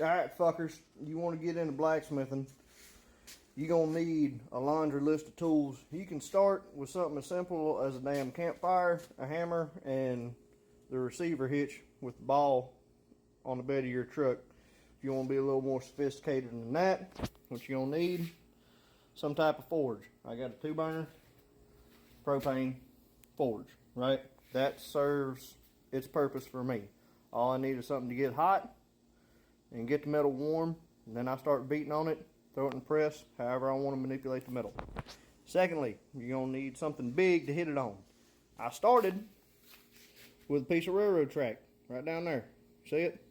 Alright, fuckers, you want to get into blacksmithing, you're going to need a laundry list of tools. You can start with something as simple as a damn campfire, a hammer, and the receiver hitch with the ball on the bed of your truck. If you want to be a little more sophisticated than that, what you're going to need, some type of forge. I got a 2-burner propane forge, right? That serves its purpose for me. All I need is something to get hot and get the metal warm, and then I start beating on it, throw it in the press, however I want to manipulate the metal. Secondly, you're going to need something big to hit it on. I started with a piece of railroad track right down there. See it?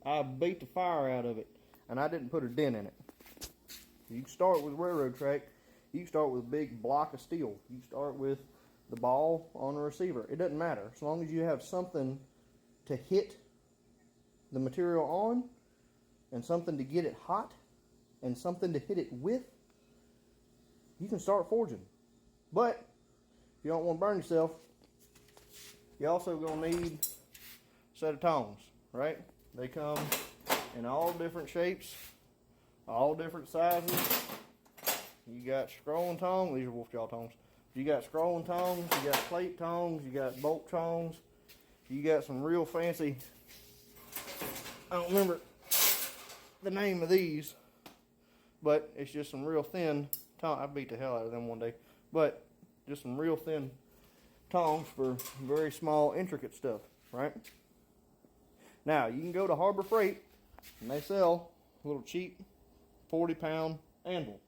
I beat the fire out of it, and I didn't put a dent in it. You can start with railroad track. You can start with a big block of steel. You can start with the ball on the receiver. It doesn't matter. As long as you have something to hit the material on, and something to get it hot, and something to hit it with, you can start forging. But if you don't want to burn yourself, you're also going to need a set of tongs, right? They come in all different shapes, all different sizes. You got scrolling tongs. These are Wolfjaw tongs. You got scrolling tongs, you got plate tongs, you got bolt tongs. You got some real fancy, I don't remember the name of these, but it's just some real thin tongs. I beat the hell out of them one day. But just some real thin tongs for very small, intricate stuff, right? Now, you can go to Harbor Freight, and they sell a little cheap 40-pound anvil.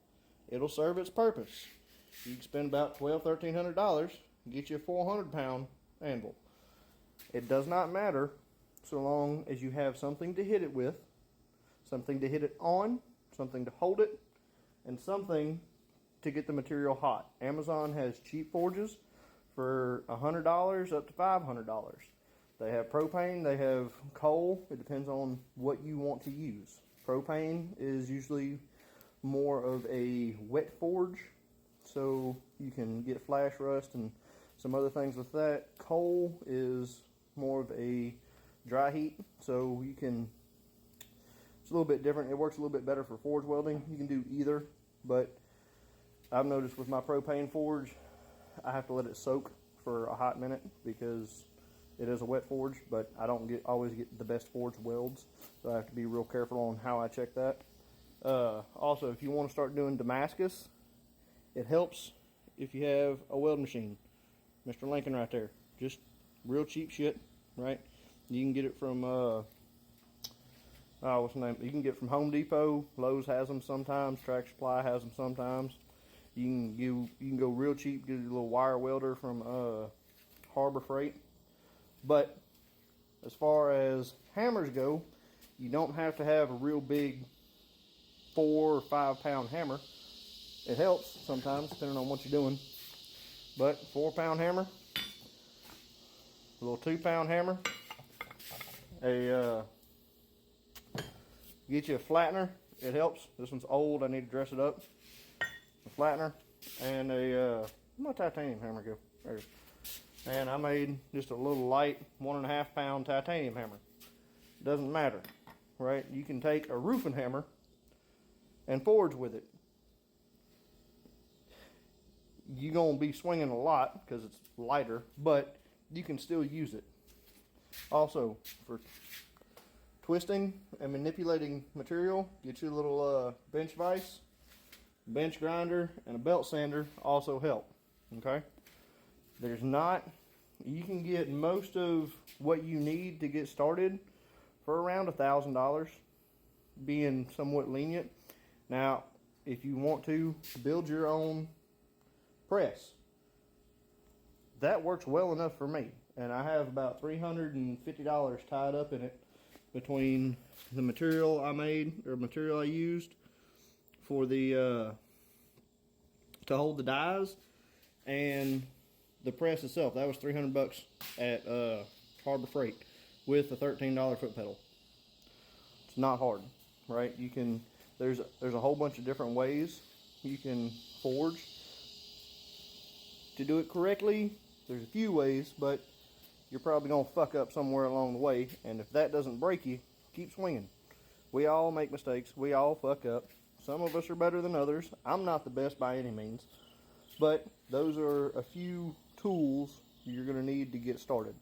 It'll serve its purpose. You can spend about $1,200, $1,300 and get you a 400-pound anvil. It does not matter so long as you have something to hit it with, something to hit it on, something to hold it, and something to get the material hot. Amazon has cheap forges for $100 up to $500. They have propane, they have coal. It depends on what you want to use. Propane is usually more of a wet forge, so you can get flash rust and some other things with that. Coal is more of a dry heat, so you can, it's a little bit different. It works a little bit better for forge welding. You can do either, but I've noticed with my propane forge, I have to let it soak for a hot minute because it is a wet forge, but I don't always get the best forge welds, so I have to be real careful on how I check that. Also, if you want to start doing Damascus, it helps if you have a weld machine. Mr. Lincoln right there. Just real cheap shit, right? You can get it from, what's the name? You can get it from Home Depot. Lowe's has them sometimes. Tractor Supply has them sometimes. You can go real cheap, get a little wire welder from Harbor Freight. But as far as hammers go, you don't have to have a real big 4 or 5 pound hammer. It helps sometimes depending on what you're doing. But 4-pound hammer, a little 2-pound hammer, get you a flattener. It helps. This one's old. I need to dress it up. A flattener and where'd my titanium hammer go? There it is. And I made just a little light 1.5 pound titanium hammer. It doesn't matter, right? You can take a roofing hammer and forge with it. You're going to be swinging a lot because it's lighter, but you can still use it. Also, for twisting and manipulating material, get you a little bench vise, bench grinder, and a belt sander also help. Okay? You can get most of what you need to get started for around $1,000, being somewhat lenient. Now, if you want to build your own press, that works well enough for me, and I have about $350 tied up in it between the material I made, or material I used for the to hold the dies, and the press itself. That was $300 at Harbor Freight with a $13 foot pedal. It's not hard, right? You can, there's a whole bunch of different ways you can forge. To do it correctly, there's a few ways, but you're probably going to fuck up somewhere along the way, and if that doesn't break you, keep swinging. We all make mistakes. We all fuck up. Some of us are better than others. I'm not the best by any means. But those are a few tools you're going to need to get started.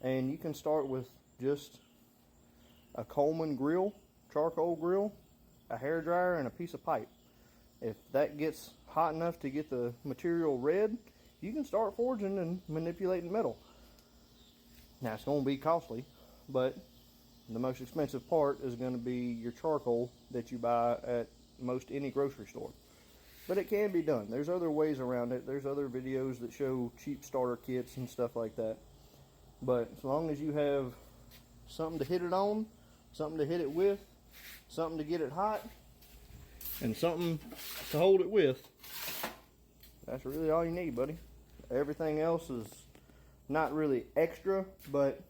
And you can start with just a Coleman grill, charcoal grill, a hair dryer, and a piece of pipe. If that gets hot enough to get the material red, you can start forging and manipulating metal. Now it's going to be costly, but the most expensive part is going to be your charcoal that you buy at most any grocery store. But it can be done. There's other ways around it. There's other videos that show cheap starter kits and stuff like that. But as long as you have something to hit it on, something to hit it with, something to get it hot, and something to hold it with, that's really all you need, buddy. Everything else is not really extra, but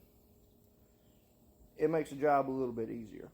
it makes the job a little bit easier.